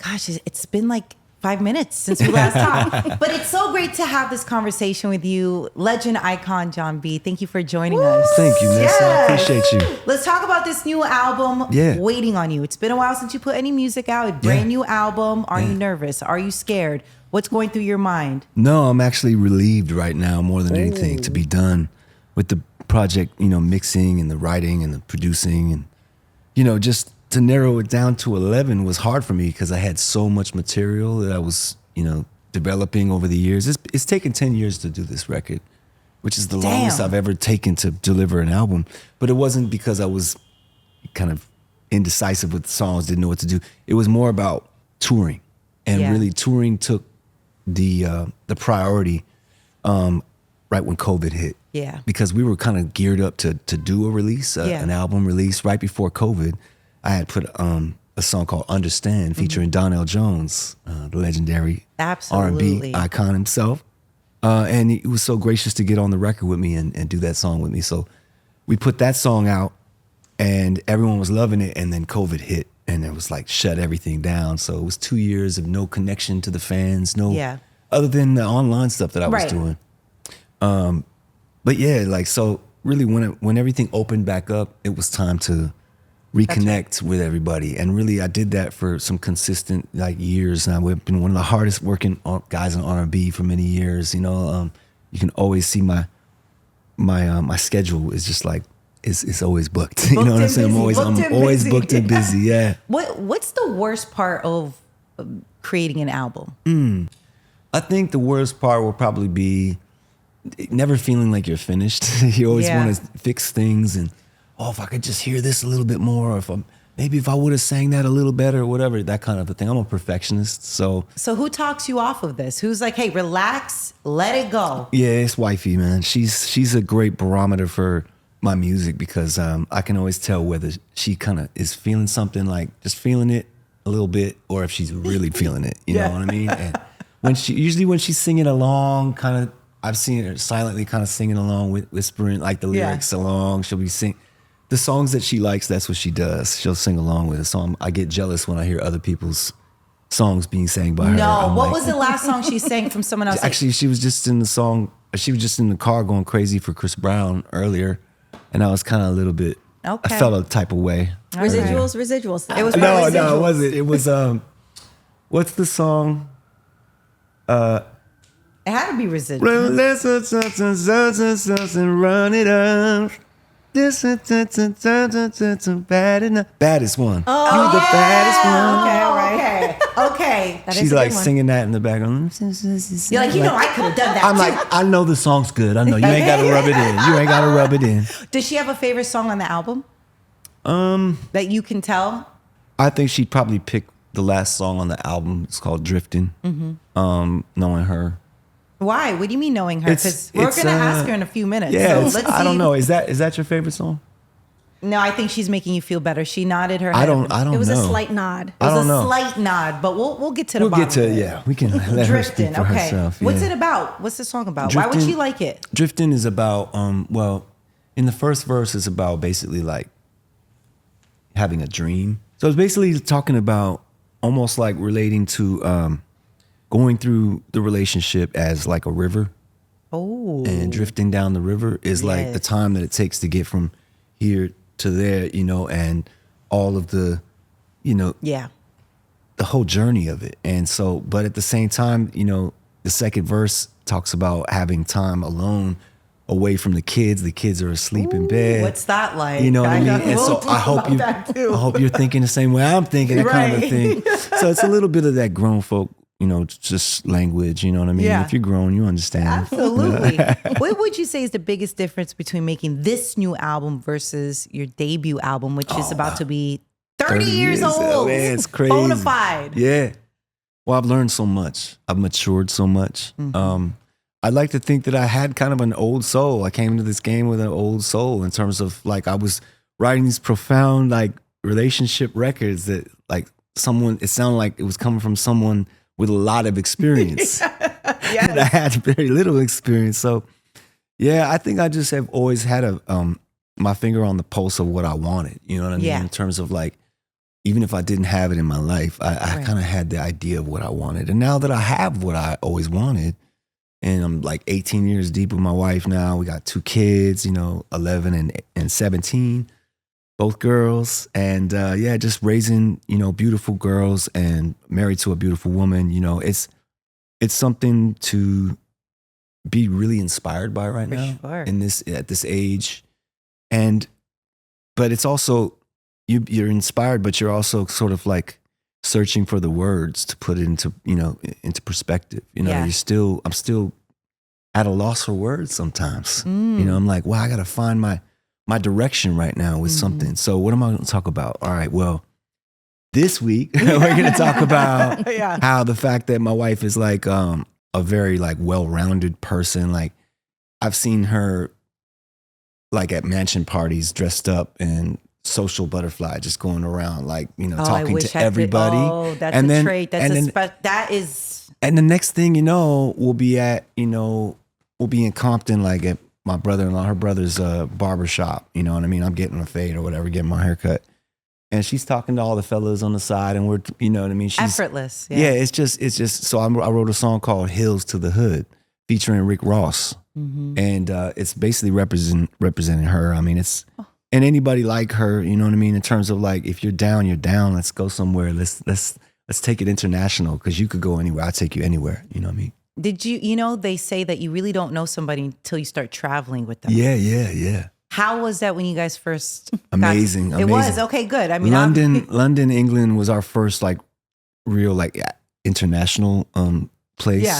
gosh, it's been like 5 minutes since we last talked. But it's so great to have this conversation with you. Legend icon Jon B. Thank you for joining us. Thank you, Nessa. I appreciate you. Let's talk about this new album, Waiting on You. It's been a while since you put any music out. A brand new album. Are you nervous? Are you scared? What's going through your mind? No, I'm actually relieved right now more than anything to be done with the project, mixing and the writing and the producing. And, just to narrow it down to 11 was hard for me because I had so much material that I was, developing over the years. It's taken 10 years to do this record, which is the longest I've ever taken to deliver an album. But it wasn't because I was kind of indecisive with the songs, didn't know what to do. It was more about touring. And really touring took the priority right when COVID hit. Yeah. Because we were kind of geared up to do a release, an album release right before COVID. I had put a song called Understand featuring Donell Jones, the legendary R&B icon himself. And he was so gracious to get on the record with me and do that song with me. So we put that song out and everyone was loving it. And then COVID hit and it was like shut everything down. So it was 2 years of no connection to the fans, other than the online stuff that I was doing. But so really when everything opened back up, it was time to reconnect with everybody. And really I did that for some consistent years. And I've been one of the hardest working guys in R&B for many years. You can always see my schedule is just like, it's always booked. You know what I'm saying? I'm always booked and busy. Yeah. What's the worst part of creating an album? I think the worst part will probably be never feeling like you're finished. You always want to fix things and, if I could just hear this a little bit more, or if I would have sang that a little better or whatever, that kind of a thing. I'm a perfectionist, so. So who talks you off of this? Who's like, hey, relax, let it go? Yeah, it's wifey, man. She's a great barometer for my music because I can always tell whether she kind of is feeling something, like just feeling it a little bit, or if she's really feeling it. You know what I mean? And when she's singing along, kind of, I've seen her silently kind of singing along, whispering like the lyrics along. She'll be singing. The songs that she likes, that's what she does. She'll sing along with it. So I get jealous when I hear other people's songs being sang by her. No, what was the last song she sang from someone else? Actually, she was just in the car going crazy for Chris Brown earlier. And I was kind of a little bit, I felt a type of way. Residuals. It was no, it wasn't. It was, what's the song? It had to be Residuals. Run it up. Baddest one. Oh, you're the baddest one. Okay, all right. Okay. She's like singing that in the background. You're like, I could have done that. I'm like, I know the song's good. I know you ain't got to rub it in. Does she have a favorite song on the album? That you can tell? I think she'd probably pick the last song on the album. It's called Drifting. Knowing her. Why? What do you mean knowing her? Because we're going to ask her in a few minutes. Yeah, so I don't know. Is that your favorite song? No, I think she's making you feel better. She nodded her head. I don't know. It was a slight nod. It was a slight nod, but we'll get to the bottom of it. We can let her speak for herself. What's it about? What's the song about? Why would she like it? Drifting is about, in the first verse, it's about basically like having a dream. So it's basically talking about almost like relating to going through the relationship as like a river. Oh. And drifting down the river is like the time that it takes to get from here to there, and all of the, the whole journey of it. And so, but at the same time, the second verse talks about having time alone away from the kids. The kids are asleep in bed. What's that like? You know what I mean? And so I hope you're thinking the same way I'm thinking, that kind of thing. So it's a little bit of that grown folk, just language, you know what I mean? Yeah. If you're grown, you understand. Absolutely. What would you say is the biggest difference between making this new album versus your debut album, which is about to be 30 years old? Oh, man, it's crazy. Bona fide. Yeah. Well, I've learned so much. I've matured so much. I'd like to think that I had kind of an old soul. I came into this game with an old soul in terms of like I was writing these profound like relationship records that like it sounded like it was coming from someone with a lot of experience. And I had very little experience. So yeah, I think I just have always had my finger on the pulse of what I wanted. You know what I mean? In terms of like even if I didn't have it in my life, I kind of had the idea of what I wanted. And now that I have what I always wanted, and I'm like 18 years deep with my wife now, we got 2 kids, 11 and 17, both girls. And just raising, beautiful girls and married to a beautiful woman, it's something to be really inspired by right now at this age. But it's also, you're inspired, but you're also sort of like searching for the words to put it into perspective. I'm still at a loss for words sometimes. I'm like, wow, I got to find my direction right now with something. So what am I going to talk about? All right, well, this week we're going to talk about how the fact that my wife is like a very like well-rounded person. Like I've seen her like at mansion parties dressed up and social butterfly, just going around like, talking to everybody. That's a trait. That is. And the next thing we'll be in Compton, like at my brother-in-law, her brother's barber shop. You know what I mean? I'm getting a fade or whatever, getting my hair cut. And she's talking to all the fellas on the side, and we're, you know what I mean? She's effortless. Yeah, it's just. So I wrote a song called "Hills to the Hood," featuring Rick Ross, and it's basically representing her. I mean, and anybody like her, you know what I mean? In terms of like, if you're down, you're down. Let's go somewhere. Let's take it international, because you could go anywhere. I'll take you anywhere. You know what I mean? Did you, they say that you really don't know somebody until you start traveling with them. Yeah. How was that when you guys first Amazing. It was? Okay, good. I mean, London, England was our first like real like international place. Yeah.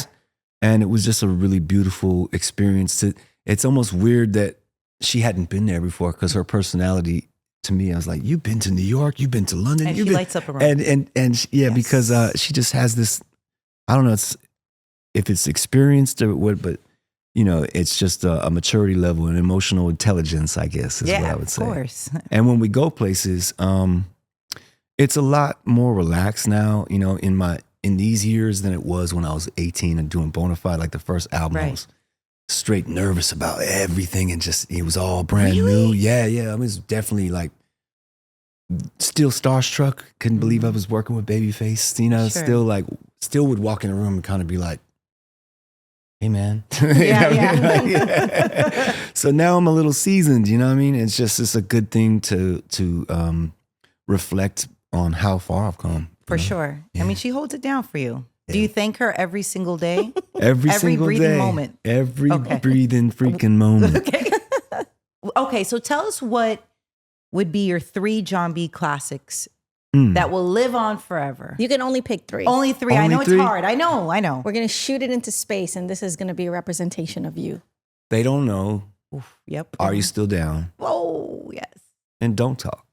And it was just a really beautiful experience. It's almost weird that she hadn't been there before, because her personality, to me, I was like, you've been to New York, you've been to London. And she lights up around. Because she just has this, I don't know, if it's experienced or what, but it's just a maturity level and emotional intelligence, I guess, is what I would say. Of course. And when we go places, it's a lot more relaxed now, in these years than it was when I was 18 and doing Bonafide, like the first album. I was straight nervous about everything, and just, it was all brand new. Yeah. I was definitely like still starstruck. Couldn't believe I was working with Babyface, still would walk in a room and kind of be like, hey man. So now I'm a little seasoned, you know what I mean? It's a good thing to reflect on how far I've come. For sure. Yeah. I mean, she holds it down for you. Yeah. Do you thank her every single day? Every single breathing day. Moment. Every breathing freaking moment. Okay, so tell us what would be your 3 Jon B classics that will live on forever. You can only pick 3. Only 3. I know it's hard. I know. We're going to shoot it into space, and this is going to be a representation of you. They don't know. Oof, yep. Are you still down? Oh, yes. And don't talk.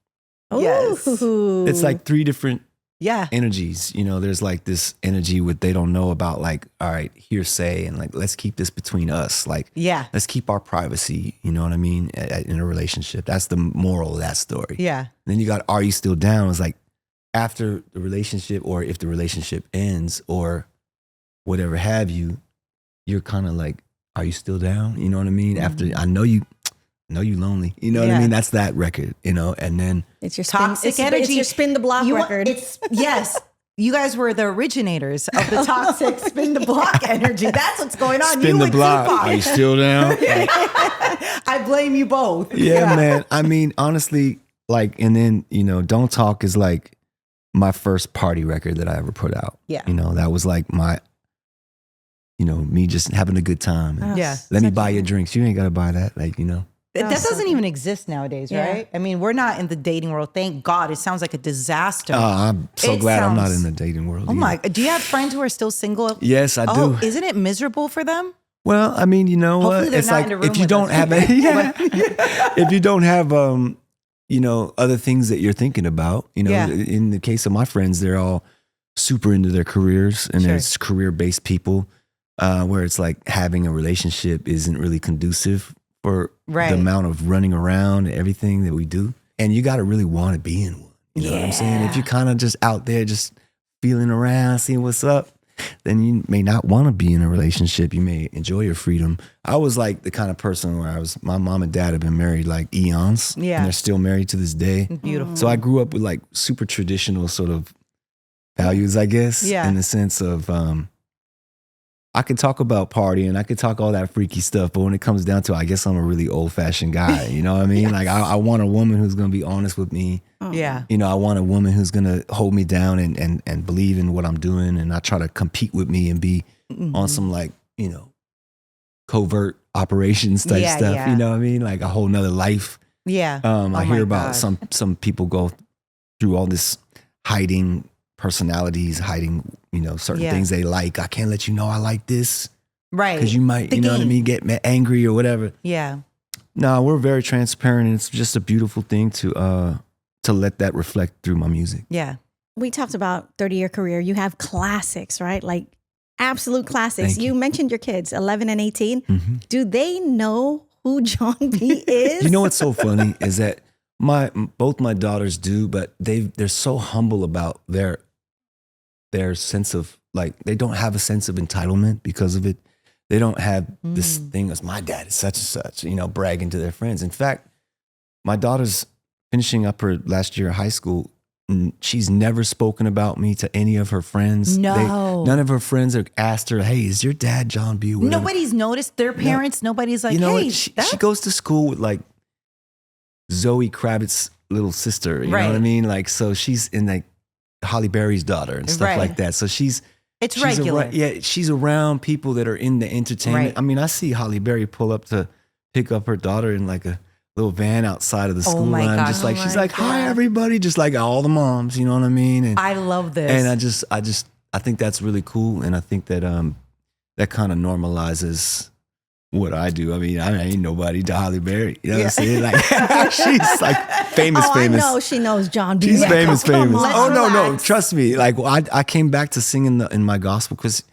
Yes. It's like 3 different energies. There's like this energy with they don't know about, like, all right, hearsay, and like, let's keep this between us. Like, let's keep our privacy, you know what I mean, in a relationship. That's the moral of that story. Yeah. And then you got, are you still down? It's like, after the relationship, or if the relationship ends, or whatever have you, you're kind of like, are you still down? You know what I mean? After, I know you lonely. You know what I mean? That's that record, and then it's your toxic energy. It's your Spin the Block record. Yes. You guys were the originators of the toxic Spin the Block energy. That's what's going on. Spin the block. Are you still down? I blame you both. Yeah, man. I mean, honestly, like, and then, Don't Talk is like my first party record that I ever put out. Yeah. That was like my, me just having a good time. Let me buy you drinks. You ain't got to buy that. Like, That doesn't even exist nowadays, right? I mean, we're not in the dating world. Thank God. It sounds like a disaster. I'm so glad I'm not in the dating world. Oh my, do you have friends who are still single? Yes, I do. Isn't it miserable for them? Well, I mean, Hopefully what? It's like, if you don't have if you don't have other things that you're thinking about, in the case of my friends, they're all super into their careers, and there's career-based people where it's like having a relationship isn't really conducive for the amount of running around and everything that we do. And you got to really want to be in one. You know what I'm saying? If you're kind of just out there just feeling around, seeing what's up, then you may not want to be in a relationship. You may enjoy your freedom. I was like the kind of person where my mom and dad have been married like eons. Yeah. And they're still married to this day. Beautiful. So I grew up with like super traditional sort of values, I guess, in the sense of, I could talk about partying, I could talk all that freaky stuff, but when it comes down to it, I guess I'm a really old-fashioned guy. You know what I mean? Like I want a woman who's gonna be honest with me. Yeah. You know, I want a woman who's gonna hold me down and believe in what I'm doing, and not try to compete with me and be on some like, you know, covert operations type stuff. Yeah. You know what I mean? Like a whole nother life. Yeah. I hear about some people go through all this hiding personalities, hiding, you know, certain things they like. I can't let you know I like this. Right. Because you might, you know what I mean, get angry or whatever. Yeah. No, we're very transparent, and it's just a beautiful thing to let that reflect through my music. Yeah. We talked about 30-year career. You have classics, right? Like absolute classics. Thank you. You mentioned your kids, 11 and 18. Do they know who Jon B is? You know what's so funny is that both my daughters do, but they're so humble about their sense of, like, they don't have a sense of entitlement because of it. They don't have this thing as my dad is such and such, you know, bragging to their friends. In fact, my daughter's finishing up her last year of high school, and she's never spoken about me to any of her friends. No. None of her friends have asked her, hey, is your dad Jon B? Whatever. Nobody's noticed their parents. No. Nobody's like, you know hey, what? She goes to school with like Zoe Kravitz's little sister. You know what I mean? Like, so she's in like Halle Berry's daughter and stuff like that. So she's regular. She's around people that are in the entertainment. Right. I mean, I see Halle Berry pull up to pick up her daughter in like a little van outside of the school line. God. Just like, she's like, hi, everybody. Just like all the moms, you know what I mean? And I love this. And I think that's really cool. And I think that that kind of normalizes what I do. I mean, I ain't nobody to Halle Berry. You know what I'm saying? Like, she's like famous. I know she knows Jon B. She's famous. Oh, no. Relax. Trust me. Like, I came back to sing in my gospel because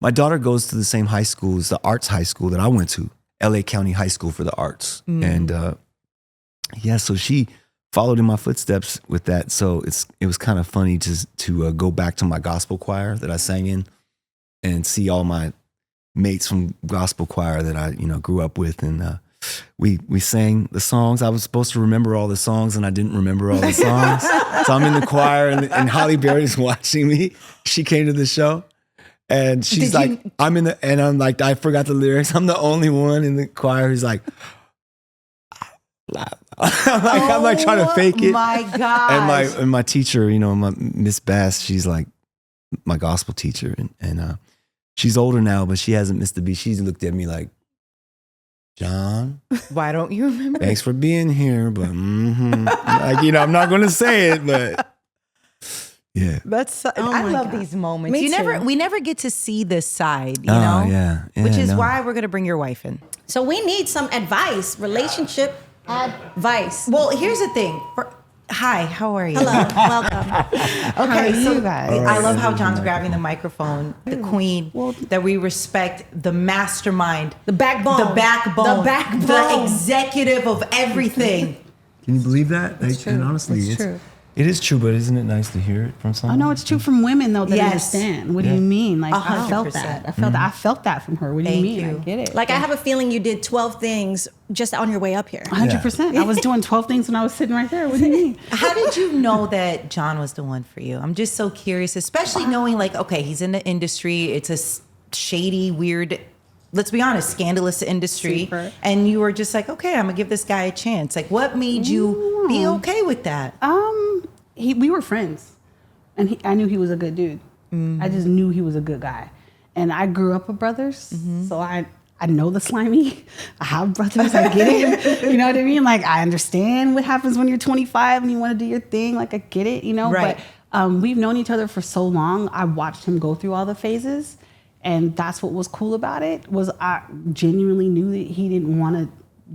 my daughter goes to the same high school as the arts high school that I went to, LA County High School for the Arts. And so she followed in my footsteps with that. So it was kind of funny to go back to my gospel choir that I sang in and see all my mates from gospel choir that I, you know, grew up with. And we sang the songs. I was supposed to remember all the songs and I didn't remember all the songs. So I'm in the choir and Halle Berry's watching me. She came to the show and she's like, I'm like, I forgot the lyrics. I'm the only one in the choir who's like, I'm like trying to fake it. My God. And my teacher, you know, my Miss Bass, she's like my gospel teacher, and she's older now, but she hasn't missed a beat. She's looked at me like, Jon, why don't you remember? Thanks for being here, but like, you know, I'm not going to say it, but yeah. I love these moments. Me We never get to see this side, you know? Yeah, which is why we're going to bring your wife in. So we need some advice, relationship advice. Well, here's the thing. Hi, how are you? Hello, welcome. Okay, so you guys? I love how Jon's grabbing the microphone, the queen, that we respect, the mastermind, The backbone. the executive of everything. Can you believe that? It's true. And honestly, It's true. It is true, but isn't it nice to hear it from someone? I know it's true from women though that Yes. understand. What do you mean? Like I felt 100%. that. I felt that from her. What do you Thank mean? you. I get it. Like I have a feeling you did 12 things just on your way up here. 100%. I was doing 12 things when I was sitting right there. What do you mean? How did you know that Jon was the one for you? I'm just so curious, especially knowing like, okay, he's in the industry. It's a shady, weird, let's be honest, scandalous industry. Super. And you were just like, okay, I'm gonna give this guy a chance. Like, what made you be okay with that? We were friends, and I knew he was a good dude. I just knew he was a good guy, and I grew up with brothers, so I know the slimy. I have brothers. I get it. You know what I mean? Like I understand what happens when you're 25 and you want to do your thing. Like I get it. You know, Right. But we've known each other for so long. I watched him go through all the phases, and that's what was cool about it. Was I genuinely knew that he didn't want to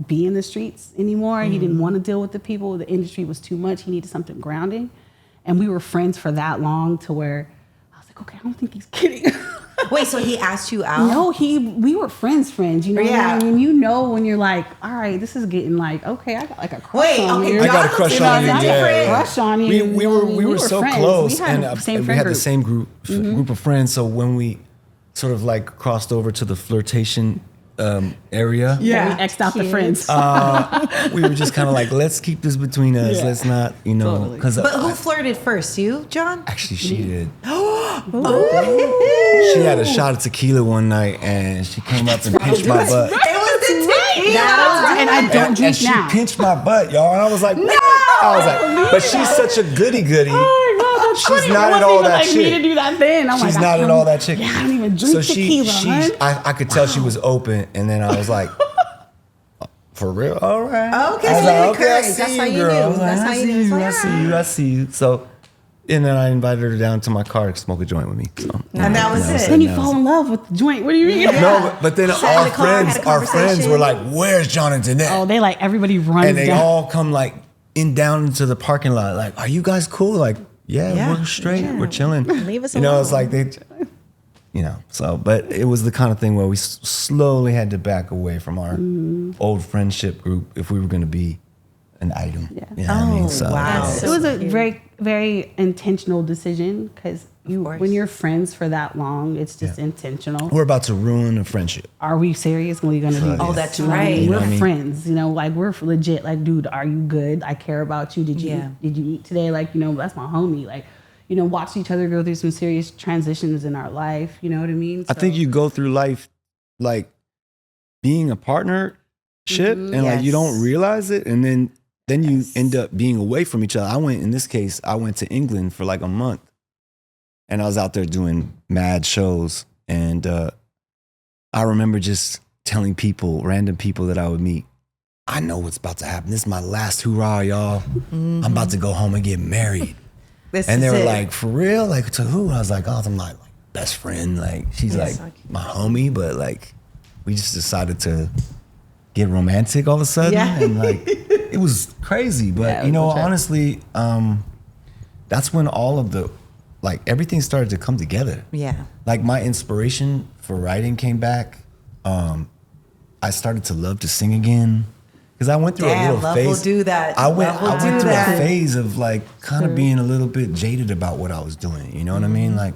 be in the streets anymore. He didn't want to deal with the people. The industry was too much. He needed something grounding. And we were friends for that long to where I was like, okay, I don't think he's kidding. Wait, so he asked you out? No, we were friends, you know what I mean? You know when you're like, all right, this is getting like, okay, I got like a crush on you. I got a crush on you. I got a crush on you. We were so friends. close, We had and the same we friend had the group. same group of friends. So when we sort of like crossed over to the flirtation area. Yeah, we X'd out the friends. We were just kind of like, let's keep this between us. Yeah. Let's not, you know. Totally. But who flirted first? You, John? Actually, she did. She had a shot of tequila one night, and she came up and pinched my butt. It was the tequila. And I don't drink and now. she pinched my butt, y'all. And I was like, no. I was like, but she's such a goody goody. Oh my God, that's She's funny. not It at wasn't all even that like shit. me to do that then. I'm She's like, not at all that chick. Yeah, I don't even drink tequila, hun. I could tell she was open, and then I was like, for real? All right. Okay, I was so like, you okay, I encouraged. That's see how you, you girl. knew. I was like, That's how I you see knew. It's you, like, I see you, I see you. So, and then I invited her down to my car to smoke a joint with me. So, And that was it. Then you fall in love with the joint. What do you mean? Yeah. No, but then Sat in the car, had a our friends conversation. were like, "Where's Jon and Danette?" Oh, they like everybody runs And they down. all come like down into the parking lot. Like, are you guys cool? Like, yeah. Yeah. We're straight. We're chilling. Leave us You know, alone. it's like they, you know. So, but it was the kind of thing where we slowly had to back away from our old friendship group if we were going to be an item. Yeah. You know what I mean? So, wow. It was a very, very intentional decision because course. when you're friends for that long, it's just intentional. we're about to ruin a friendship. Are we serious? What are you gonna do? Oh, this? that's You know what I mean? right. You know We're what I mean? friends. You know, like we're legit. Like, dude, are you good? I care about you. Did you Yeah. did you eat today? Like, you know, that's my homie. Like, you know, watch each other go through some serious transitions in our life. You know what I mean? I think you go through life like being a partnership, and like you don't Yes. realize it, and then you end up being away from each other. In this case, I went to England for like a month, and I was out there doing mad shows, and I remember just telling random people that I would meet, I know what's about to happen. This is my last hurrah, y'all. I'm about to go home and get married. This And they is were it. like, for real? Like, to who? And I was like, oh, I'm like best friend. Like, she's like my homie, but like, we just decided to get romantic all of a sudden. Yeah. And like, it was crazy. But, Yeah, it you know, was a trip. honestly, that's when all of the, like, everything started to come together. Yeah. Like, my inspiration for writing came back. I started to love to sing again. Because I went through a little love phase. will do that. I went Love will through do that. a phase of like kind of being a little bit jaded about what I was doing. You know what I mean? Like,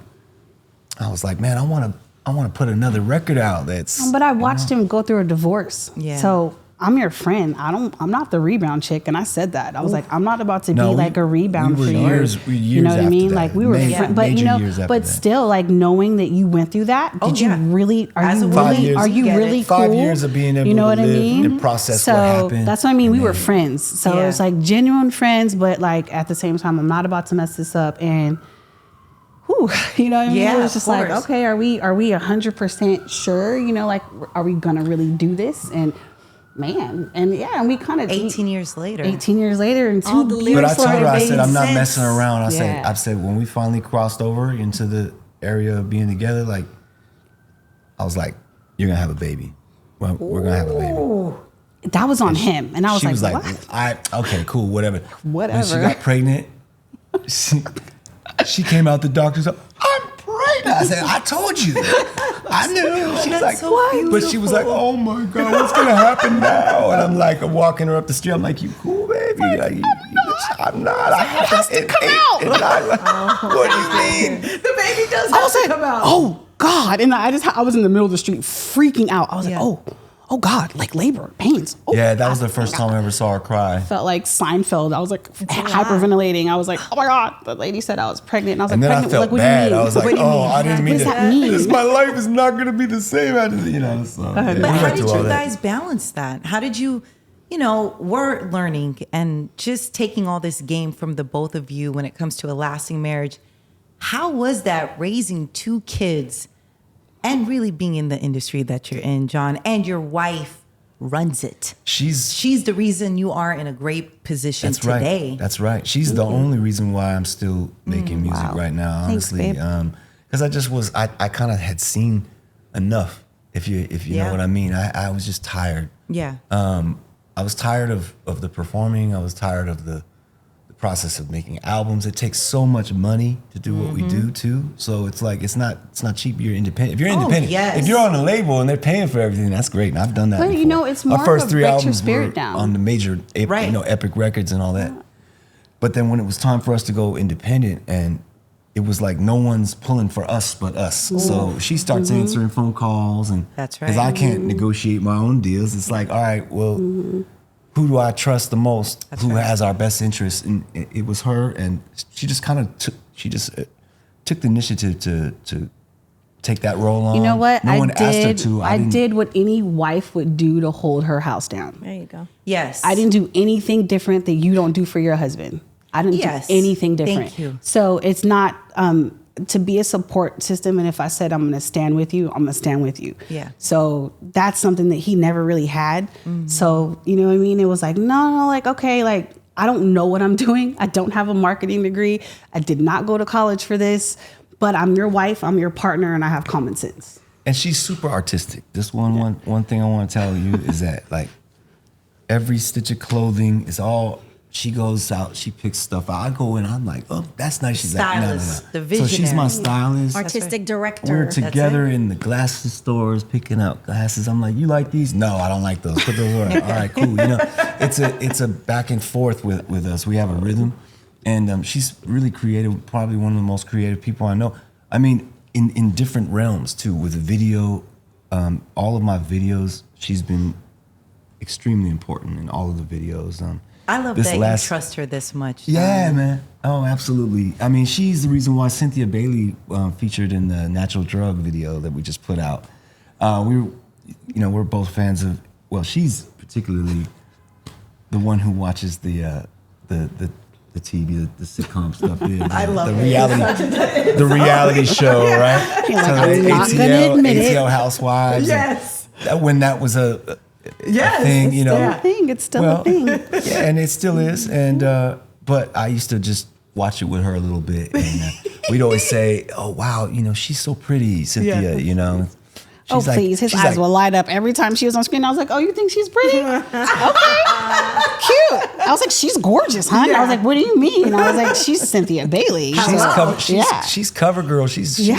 I was like, man, I want to put another record out. That's. But I watched him go through a divorce. Yeah. So I'm your friend. I'm not the rebound chick. And I said that. I was like, I'm not about to No, be we- like a rebound we were for you. years You know what I after mean? that. Like we were friends. But Major you know, years after but that. still like knowing that you went through that, did you yeah. really As a woman, 5 years. are you Get it. really cool? 5 years of being able you know to what live I mean? and process so what happened. that's what I mean. We And were then- friends. So Yeah. it's like genuine friends, but like at the same time, I'm not about to mess this up. And whew, you know what I mean? Yeah, It was just of like, course. okay, are we 100% sure? You know, like, are we gonna really do this? And man, and yeah, and we kind of 18 years later. 18 years later, and All the two lyrics But I told her, I said, started I'm not making messing sense. around. Yeah. I said, when we finally crossed over into the area of being together, like, I was like, you're gonna have a baby. Well, we're gonna have a baby. that was on him, and I was She like, was like, what? okay, cool, whatever. When she Whatever. got pregnant, she came out the doctor's like, I'm pregnant. I said, I told you. I knew. She's That's like, so what? But she was like, oh my God, what's gonna happen now? And I'm like, I'm walking her up the street. I'm like, you cool, baby? Like, I'm not. I have to come out. What do you mean? The baby does I have was to like, come out. oh God, and I was in the middle of the street freaking out. I was Yeah. like, oh God, like labor pains. Oh, Yeah, that was the first time I ever saw her cry. felt like Seinfeld. I was like a lot. hyperventilating. I was like, oh my God, the lady said I was pregnant. And I was And like, then I pregnant? felt Like, what bad. do you mean? I was like, What do you mean? I didn't mean What does to. that mean? Because my life is not going to be the same. You know, so. Yeah, we But how went did through all you that. guys balance that? How did you, we're learning and just taking all this game from the both of you when it comes to a lasting marriage. How was that raising two kids and really being in the industry that you're in, Jon, and your wife runs it? She's the reason you are in a great position That's today. right. That's right. She's the only reason why I'm still making music wow. right now, Thanks, honestly. babe. Because I kind of had seen enough, if you Yeah. know what I mean. I was just tired. Yeah. I was tired of the performing. I was tired of the process of making albums. It takes so much money to do what we do too. So it's like it's not cheap. You're independent. If you're independent, yes. if you're on a label and they're paying for everything, that's great. And I've done that. But, you before. know, it's Our more first of a 3 break your albums spirit were down. on the major, Right. Epic Records and all that. But then when it was time for us to go independent, and it was like no one's pulling for us but us. Ooh. So she starts answering phone calls, and that's right. Because I can't negotiate my own deals. It's like, all right, well, who do I trust the most? That's who has our best interest? And it was her, and she just kind of took the initiative to take that role on. You know what? No one asked her to. I did what any wife would do to hold her house down. There you go. Yes. I didn't do anything different that you don't do for your husband. I didn't do anything different. Thank you. So it's not to be a support system. And if I said I'm going to stand with you, I'm going to stand with you. Yeah. So that's something that he never really had. So, you know what I mean? It was like, no, like, okay, like, I don't know what I'm doing. I don't have a marketing degree. I did not go to college for this, but I'm your wife, I'm your partner, and I have common sense. And she's super artistic. This one thing I want to tell you is that, like, every stitch of clothing is all. She goes out, she picks stuff out. I go in, I'm like, oh, that's nice. She's stylist, like, no. The visionary. So she's my stylist. Artistic director. We're together in the glasses stores picking out glasses. I'm like, you like these? No, I don't like those. Put those away. All right, cool. You know, it's a back and forth with us. We have a rhythm, and she's really creative. Probably one of the most creative people I know. I mean, in different realms too. With the video, all of my videos, she's been extremely important in all of the videos. I love that you trust her this much. Yeah, man. Oh, absolutely. I mean, she's the reason why Cynthia Bailey featured in the Natural Drug video that we just put out. We're both fans of. Well, she's particularly the one who watches the TV, the sitcom stuff. I love the reality show, right? You're like, I'm not gonna admit it. ATL Housewives. Yes. When that was a thing, you know. It's still a thing. Yeah, and it still is. And but I used to just watch it with her a little bit, and we'd always say, "Oh wow, you know, she's so pretty, Cynthia." You know. She's please! His eyes will light up every time she was on screen. I was like, "Oh, you think she's pretty? Okay, cute." I was like, "She's gorgeous, huh?" I was like, "What do you mean?" I was like, "She's Cynthia Bailey. She's cover girl. She's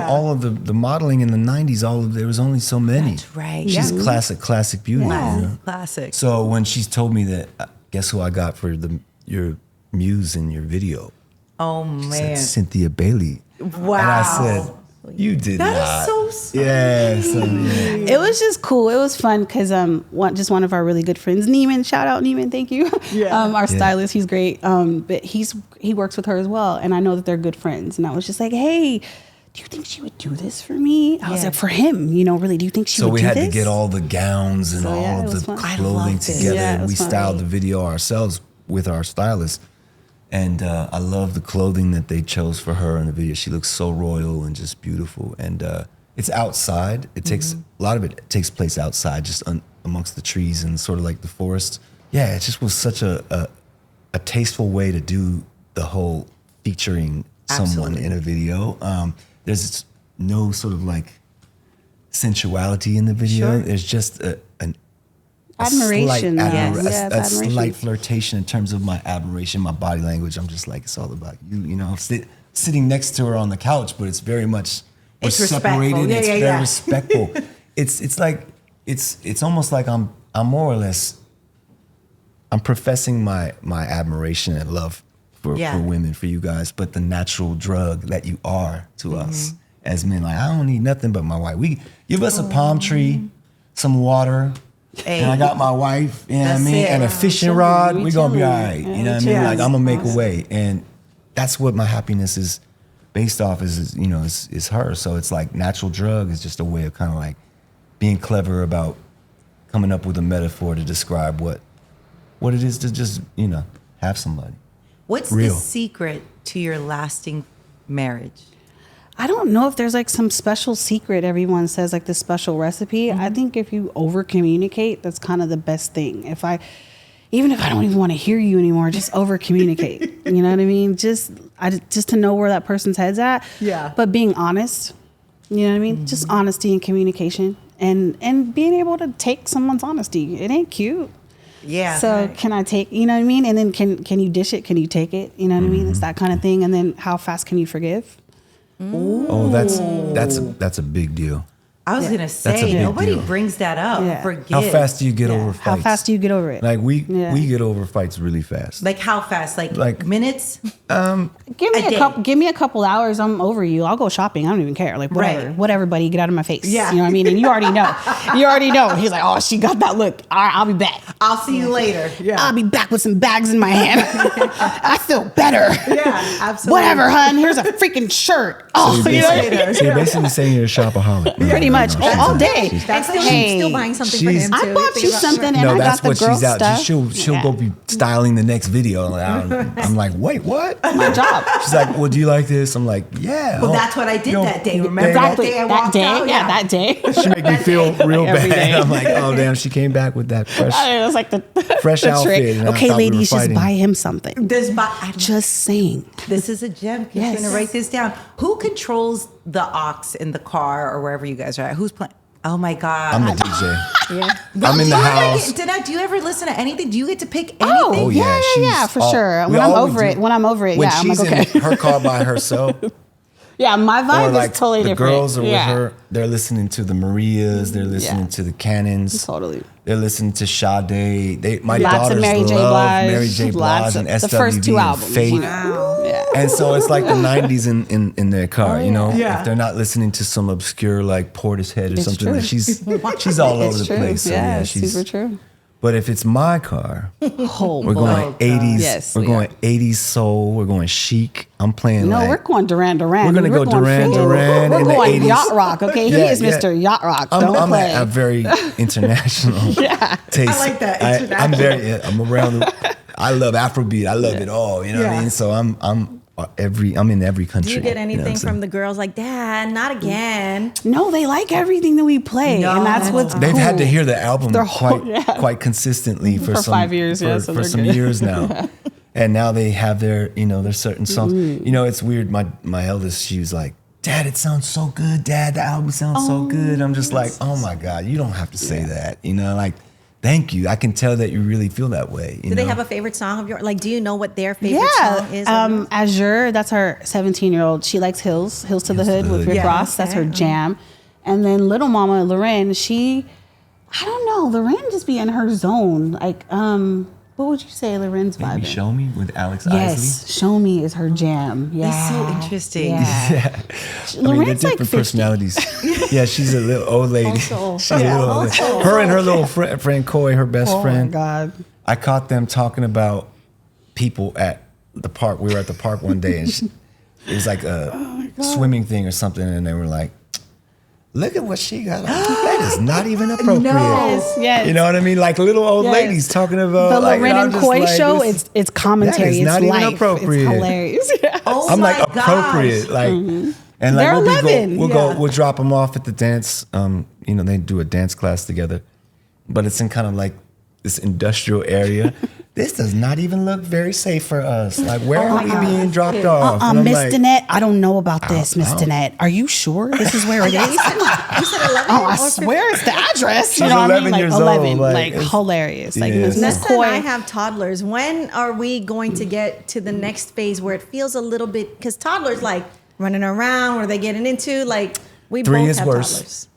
all of the modeling in the '90s. There was only so many. That's right. She's classic beauty. Yeah. You know? Classic. So when she's told me that, guess who I got for your muse in your video? Oh she man, said, Cynthia Bailey. Wow. And I said, you did that not. That is so sweet. Yeah, so, yeah. It was just cool. It was fun because one of our really good friends, Neiman, shout out Neiman, thank you. Our stylist, he's great. But he works with her as well, and I know that they're good friends. And I was just like, hey, do you think she would do this for me? I was like, for him, really, do you think she would do this? So we had to get all the gowns and all of the clothing together. And we styled the video ourselves with our stylist. And I love the clothing that they chose for her in the video. She looks so royal and just beautiful. And it's outside. It takes a lot of it takes place outside, just amongst the trees and sort of like the forest. Yeah, it just was such a tasteful way to do the whole featuring someone in a video. There's no sort of like sensuality in the video. Sure. There's just an admiration. A slight flirtation in terms of my admiration, my body language. I'm just like, it's all about you. You know, sitting next to her on the couch, but it's very much we're separated. It's very respectful. It's like it's almost like I'm more or less I'm professing my admiration and love for women, for you guys, but the natural drug that you are to us as men. Like, I don't need nothing but my wife. We give us a palm tree, some water. And I got my wife, you know what I mean, and a fishing rod. We're gonna be all right, you know what I mean. Like, I'm gonna make a way, and that's what my happiness is based off. Is her. So it's like natural drug is just a way of kind of like being clever about coming up with a metaphor to describe what it is to just have somebody. What's the secret to your lasting marriage? I don't know if there's like some special secret everyone says, like this special recipe. I think if you over communicate, that's kind of the best thing. Even if I don't even want to hear you anymore, just over communicate. You know what I mean? Just to know where that person's head's at. Yeah. But being honest, you know what I mean? Just honesty and communication and being able to take someone's honesty. It ain't cute. Yeah. So can I take, you know what I mean? And then can you dish it? Can you take it? You know what I mean? It's that kind of thing. And then how fast can you forgive? Oh, that's a big deal. I was gonna say nobody brings that up. Forget. How fast do you get over fights? How fast do you get over it? Like we get over fights really fast. Like how fast? Like minutes? Give me a couple hours. I'm over you. I'll go shopping. I don't even care. Like whatever, buddy. Get out of my face. Yeah. You know what I mean? And you already know. He's like, oh, she got that look. All right, I'll be back. I'll see you later. Yeah. I'll be back with some bags in my hand. I feel better. Yeah, absolutely. Whatever, hun. Here's a freaking shirt. Oh, so you're basically saying you're a shopaholic. Pretty much all day. And still buying something for him too. I bought you something, and I got the girl she's out. stuff. She'll go be styling the next video. I'm like, wait, what? My job. She's like, well, do you like this? I'm like, yeah. Well, that's what I did that day. Remember Exactly. that day I That walked day. out? Yeah, that day. She make me feel real Every bad. day. I'm like, oh damn, she came back with that fresh, It was like the fresh the outfit. trick. And I Okay, thought we were ladies, just fighting. buy him something. Just saying. This is a gem. You're Yes. going to write this down. Who controls the aux in the car or wherever you guys are at? Who's playing? Oh my God. I'm the DJ. Yeah. I'm in the house. Do you ever listen to anything? Do you get to pick anything? Oh, yeah, yeah, for sure. we When I'm always over it, do. when I'm over it, When I'm she's like, okay. in her car by herself, Yeah, my or vibe like is totally the different. girls are with her, they're listening to the Marias, they're listening to the Cannons, Totally. they're listening to Sade. My Lots of daughters Mary J. love Blige, Mary J. lots Blige and of- SWV the first two and albums, Faith. you know. Yeah. And so it's like the 90s in their car, you know? Yeah. If they're not listening to some obscure like Portishead or It's something, true. like she's all over the True. place. So yeah, yeah, she's super true. But if it's my car, Oh, we're going boy. 80s. Yes, we're we going 80s soul. We're going chic. I'm playing No, like we're going Duran Duran. We're gonna go Duran freaking- Duran We're in the going 80s. yacht rock. Okay, he Yeah, is yeah. Mr. Yacht Rock. I'm Don't play. a very international taste. I like that, I'm around. I love Afrobeat. I love it all. You know what I mean? So I'm in every country. Do you get know what anything I'm saying? from the girls like, Dad, not again? No, they like everything that we play, and that's what's They've cool. had to hear the album Their whole- quite consistently for 5 years, for, yeah, so for they're some good. years now. And now they have their certain songs. Mm-hmm. You know, it's weird. My eldest, she was like, Dad, it sounds so good. Dad, the album sounds so good. I'm just like, oh my God, you don't have to say that. You know, like, thank you. I can tell that you really feel that way. Do they have a favorite song of yours? Like, do you know what their favorite song is? Azure, that's our 17-year-old. She likes Hills to the Hood with Rick Ross. That's her jam. And then little mama, Loren, I don't know, Loren just be in her zone. Like, what would you say Loren's vibe? Maybe Show Me with Alex Yes, Isley? Show Me is her jam. Yeah. It's so interesting. Yeah. I mean, they're Loren's like different 50. personalities. Yeah, she's a little old lady. Soul. She's a little old lady. Her and her little friend Coy, her best friend. Oh my God. I caught them talking about people at the park. We were at the park one day, and it was like a swimming thing or something, and they were like, "Look at what she got on. That is not even appropriate." Yes. You know what I mean? Like little old ladies talking about The like, Loren I'm and just Coy like, show, this- it's commentary. that is It's not even life. appropriate. It's hilarious. Yeah. Oh I'm like my appropriate, gosh. like, and like They're we'll 11, we'll drop them off at the dance. You know, they do a dance class together, but it's in kind of like this industrial area. This does not even look very safe for us. Like, where are we being dropped off? And I'm Miss like, Danette, I don't know about this, Miss Danette. Are you sure this is where it is? You said 11? Oh, I swear it's the address. You She's know what I 11 mean? Like years old, 11, like, like it's- hilarious. Like yeah. Miss Nessa Coy. and I have toddlers. When are we going to get to the next phase where it feels a little bit, because toddlers like running around, what are they getting into? Like, we 3 both is have worse. toddlers.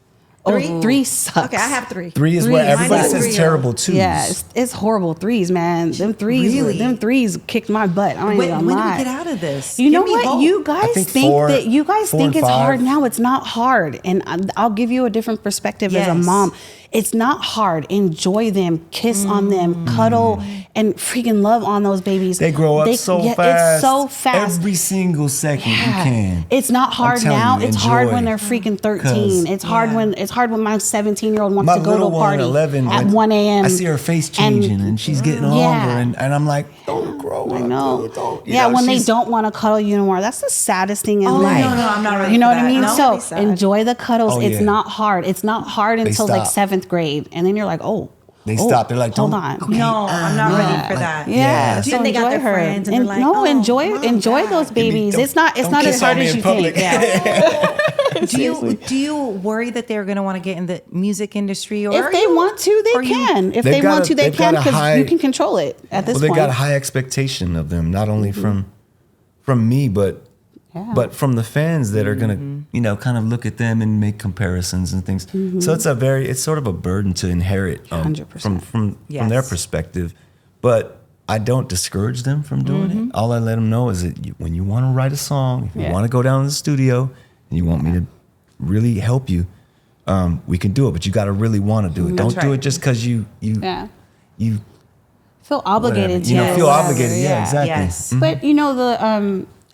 Oh, 3 sucks. Okay, I have 3. 3 is Three where is everybody like says real. terrible twos. Yeah, it's horrible. 3s, man. Them threes kicked my butt. I don't When even do we lie. get out of this? You know Give me what? hope. You guys think think four- that you guys 4 think and it's 5. hard now. It's not hard, and I'll give you a different perspective as a Yes. mom. It's not hard. Enjoy them, kiss on them, cuddle, and freaking love on those babies. They grow up so fast. It's so fast. Every single second you Yeah. can. It's not hard telling now. you, It's hard enjoy. when they're freaking 13. 'Cause- It's hard when my 17-year-old wants My to go to little a one, party 11, at when 1 a.m. I see her face changing and she's getting older, and I'm like, don't grow up. I know. dude, don't. You Yeah, know, when they she's- don't want to cuddle you anymore, that's the saddest thing in Oh, life. no, I'm not ready You know for what I that. mean? No. That'd be So sad. enjoy the cuddles. Oh, It's yeah. not hard. It's not hard until like stop. 7th grade, and then you're like, oh. They stop. They're like, hold don't- on. okay. No, I'm not ready for that. Yeah, Do so you think they got enjoy their her. friends and they're like, no, oh, enjoy Mom, Dad. those babies. Don't- It's not don't as kiss hard on me as in you public. think. Yeah. Do you worry that they're going to want to get in the music industry? Or If they want to, or they you- can. If They've they got want a- to, they they've can, got a because high- you can control it at this Well, they point. got a high expectation of them, not only from me, but Yeah. But from the fans that are gonna, kind of look at them and make comparisons and things. So it's sort of a burden to inherit 100%. from their perspective. But I don't discourage them from doing it. All I let them know is that when you want to write a song, if you want to go down to the studio and you want me to really help you, we can do it. But you got to really want to do it. Don't do it just because you feel obligated to. Feel obligated. Yeah, exactly. Yes. But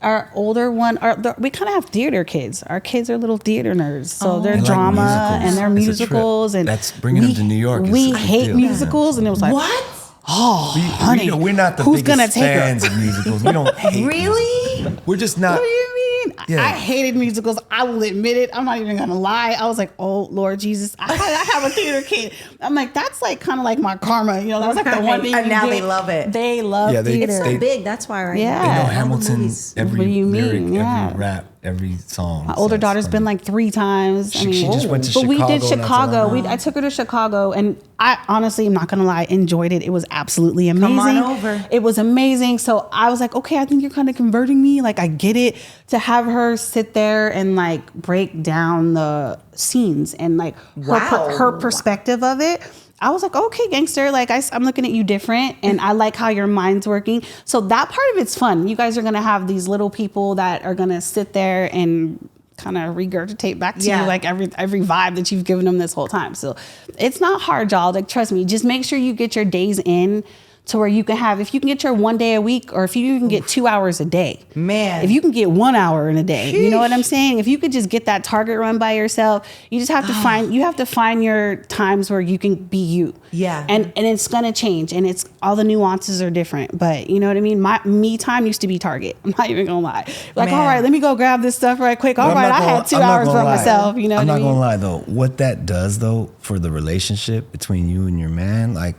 our older one, we kind of have theater kids. Our kids are little theater nerds, so they're drama and they're musicals, and that's bringing them to New York. We hate musicals, and it was like, what? Honey, we're not the biggest fans of musicals. We don't hate Really? We're just not. What do you mean? Yeah. I hated musicals. I will admit it. I'm not even gonna lie. I was like, oh Lord Jesus, I have a theater kid. I'm like, that's like kind of like my karma. That was like the one thing. And now they love it. They love theater. It's so big. That's why now. They know Hamilton, every lyric, every rap, every song. My older daughter's been like 3 times. She just went to Chicago. But we did Chicago. I took her to Chicago, and I honestly, I'm not gonna lie, enjoyed it. It was absolutely amazing. Come on over. It was amazing. So I was like, okay, I think you're kind of converting me. Like, I get it. To have her sit there and like break down the scenes and like her perspective of it. I was like, okay, gangster, like I'm looking at you different, and I like how your mind's working. So that part of it's fun. You guys are going to have these little people that are going to sit there and kind of regurgitate back to you like every vibe that you've given them this whole time. So it's not hard, y'all. Like, trust me, just make sure you get your days in to where you can have, if you can get your 1 day a week, or if you can get 2 hours a day. Man. If you can get 1 hour in a day, you know what I'm saying? If you could just get that target run by yourself, you just have to find your times where you can be you. Yeah. And it's going to change, and it's all the nuances are different, but you know what I mean? My me time used to be Target. I'm not even going to lie. Like, all right, let me go grab this stuff right quick. All right, I had 2 hours for myself. You know what I mean? I'm not going to lie though. What that does though for the relationship between you and your man, like,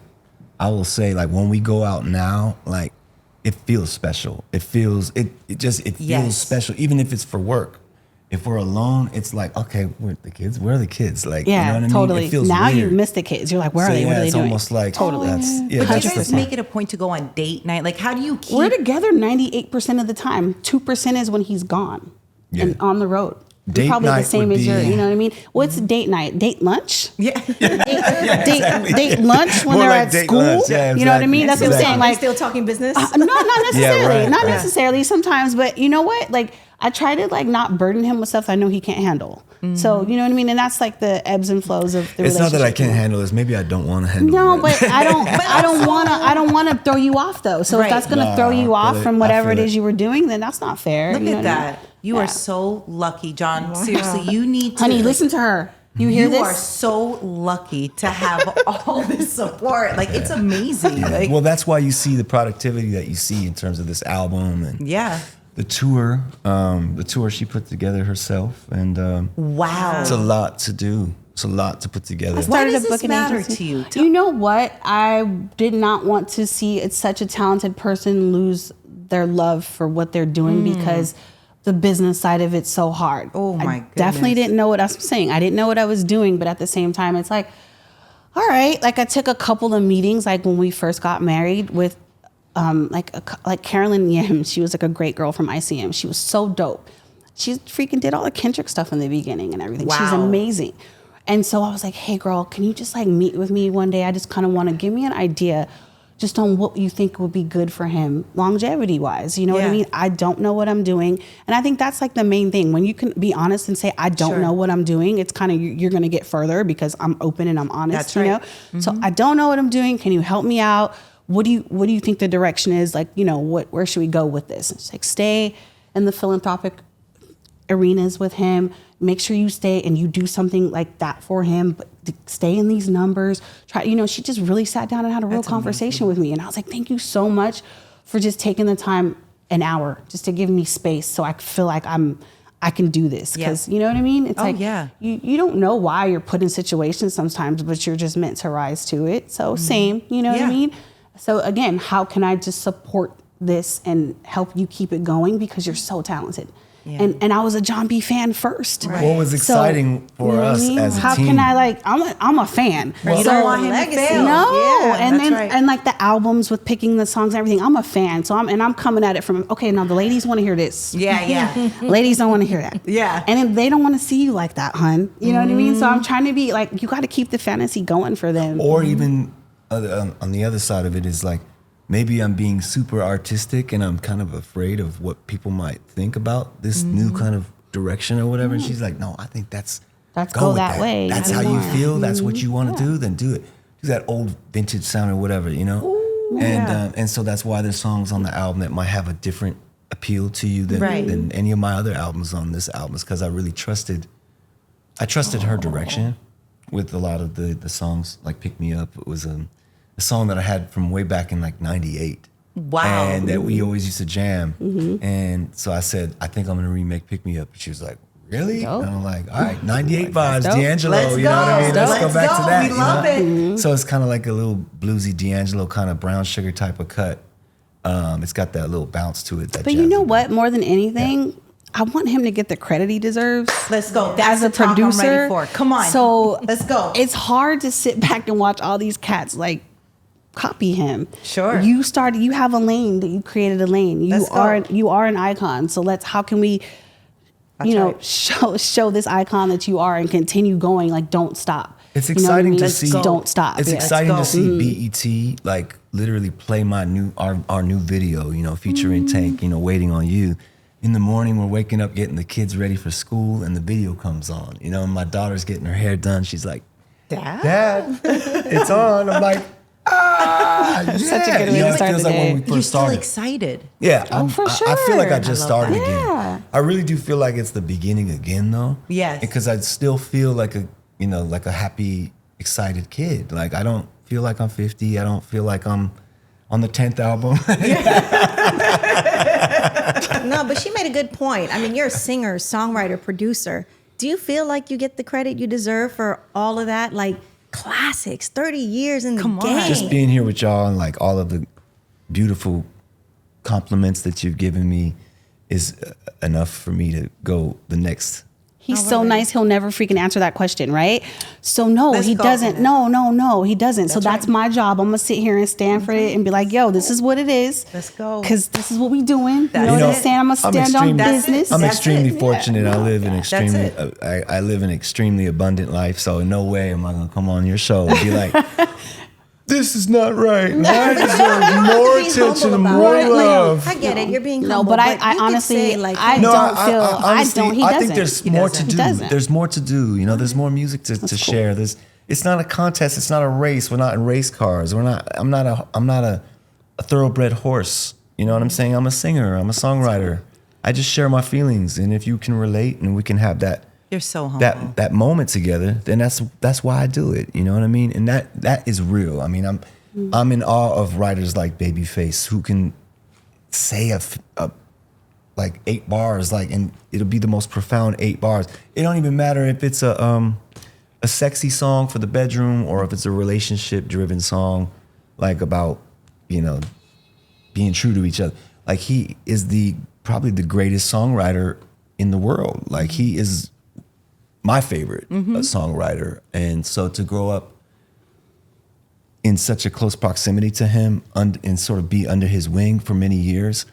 I will say, like, when we go out now, like, it feels special. It feels special, even if it's for work. If we're alone, it's like, okay, where are the kids? Like, you know what I mean? Totally. It feels now weird. you miss the kids. You're like, where are they? What are they doing? It's almost like totally. But do you guys make it a point to go on date night? Like, how do you keep? We're together 98% of the time. 2% is when he's gone and on the road. Date probably night the same would as be, your, you know what I mean? What's date night? Date lunch? Yeah. Date lunch when More they're like at school? lunch. Yeah, You know what I mean? That's what I'm saying. Like, still talking business? no, not necessarily. right, not right. necessarily sometimes, but you know what? Like, I try to like not burden him with stuff I know he can't handle. So, you know what I mean? And that's like the ebbs and flows of the relationship. It's not that I can't handle this. Maybe I don't want to handle it. No, but I don't want to throw you off though. So if that's going to throw you off from whatever it is you were doing, then that's not fair. Look you know at that. You are so lucky, Jon. Wow. Seriously, you need to. Honey, listen to her. You hear this? You are so lucky to have all this support. Like, it's amazing. Yeah. Like, well, that's why you see the productivity that you see in terms of this album and the tour. The tour she put together herself. And wow. It's a lot to do. It's a lot to put together. Why does this matter to you? You know what? I did not want to see such a talented person lose their love for what they're doing because the business side of it's so hard. Oh my goodness. Definitely didn't know what I was saying. I didn't know what I was doing, but at the same time, it's like, all right. Like, I took a couple of meetings, like when we first got married with, like Carolyn Yim. She was like a great girl from ICM. She was so dope. She freaking did all the Kendrick stuff in the beginning and everything. Wow. She's amazing. And so I was like, hey girl, can you just like meet with me one day? I just kind of want to give me an idea just on what you think would be good for him longevity wise. You know what I mean? I don't know what I'm doing. And I think that's like the main thing. When you can be honest and say, I don't know what I'm doing, it's kind of, you're going to get further because I'm open and I'm honest, you know? So I don't know what I'm doing. Can you help me out? What do you think the direction is? Like, you know, where should we go with this? It's like, stay in the philanthropic arenas with him. Make sure you stay and you do something like that for him, but stay in these numbers. She just really sat down and had a real conversation with me. And I was like, thank you so much for just taking the time, an hour, just to give me space so I feel like I can do this. Because you know what I mean? It's you don't know why you're put in situations sometimes, but you're just meant to rise to it. So same, you know what I mean? So again, how can I just support this and help you keep it going? Because you're so talented. And I was a Jon B fan first. Right. What was exciting for us as a How team? Can I I'm a fan. Well, you don't want him to fail. No, Yeah, and then right. and like the albums with picking the songs and everything, I'm a fan. So I'm coming at it from, okay, now the ladies want to hear this. Yeah. Ladies don't want to hear that. Yeah. And then they don't want to see you like that, hun. You know what I mean? So I'm trying to be like, you got to keep the fantasy going for them. Or even on the other side of it is like, maybe I'm being super artistic and I'm kind of afraid of what people might think about this new kind of direction or whatever. And she's like, no, I think let's go that way. That's how you feel. That's what you want to do. Then do it. Do that old vintage sound or whatever, you know? Ooh, and so that's why there's songs on the album that might have a different appeal to you than any of my other albums on this album, because I really trusted her direction with a lot of the songs. Like Pick Me Up, it was a song that I had from way back in like 98. Wow. And that we always used to jam. And so I said, I think I'm going to remake Pick Me Up. And she was like, really? Dope. And I'm like, all right, 98 vibes, dope. D'Angelo, Let's you know what I mean? go. Let's go back to that. We love it. So it's kind of like a little bluesy D'Angelo kind of brown sugar type of cut. It's got that little bounce to it. That But you know jazzy what? More than anything, I want him to get the credit he deserves. Let's go. That's as a the talk I'm producer. ready for. Come on. So let's go. It's hard to sit back and watch all these cats like copy him. Sure. You have a lane that you created a lane. You are an icon. So how can we show this icon that you are and continue going, like don't stop. It's exciting to see. Don't stop. It's exciting to see BET like literally play our new video, featuring Tank, Waiting on You. In the morning, we're waking up, getting the kids ready for school, and the video comes on. And my daughter's getting her hair done. She's like, Dad, it's on. I'm like, yeah. Such a good way to start the day. When we first You're still started. excited. Yeah, for sure. I feel like I just started that. again. Yeah. I really do feel like it's the beginning again, though. Yes. Because I still feel like a happy, excited kid. Like I don't feel like I'm 50. I don't feel like I'm on the 10th album. No, but she made a good point. I mean, you're a singer, songwriter, producer. Do you feel like you get the credit you deserve for all of that? Like classics, 30 years in the game. Just being here with y'all and like all of the beautiful compliments that you've given me is enough for me to go the next. He's so nice, he'll never freaking answer that question, right? So no, Let's he go doesn't. for No, he doesn't. So that's right. my job. I'm gonna sit here and stand for it and be like, yo, this is what it is. Let's go. Because this is what we doing. You That's know what it. I'm saying? I'm gonna stand on business. I'm That's extremely it. fortunate. I live an extremely it. I live an extremely abundant life. So in no way am I gonna come on your show and be like, this is not right. I deserve more attention and more love. I get it. You're being No, humble, but I you could honestly, say, like, I No, don't feel. honestly, I don't. He I doesn't. think there's He more doesn't. to He do. doesn't. There's more to do. There's more music to share. It's not a contest. It's not a race. We're not in race cars. I'm not a thoroughbred horse. You know what I'm saying? I'm a singer. I'm a songwriter. I just share my feelings, and if you can relate and we can have that. You're so humble. That moment together, then that's why I do it. You know what I mean? And that is real. I mean, I'm in awe of writers like Babyface who can say like 8 bars, like, and it'll be the most profound 8 bars. It don't even matter if it's a sexy song for the bedroom or if it's a relationship driven song, like about being true to each other. Like he is probably the greatest songwriter in the world. Like he is my favorite songwriter, and so to grow up in such a close proximity to him and sort of be under his wing for many years,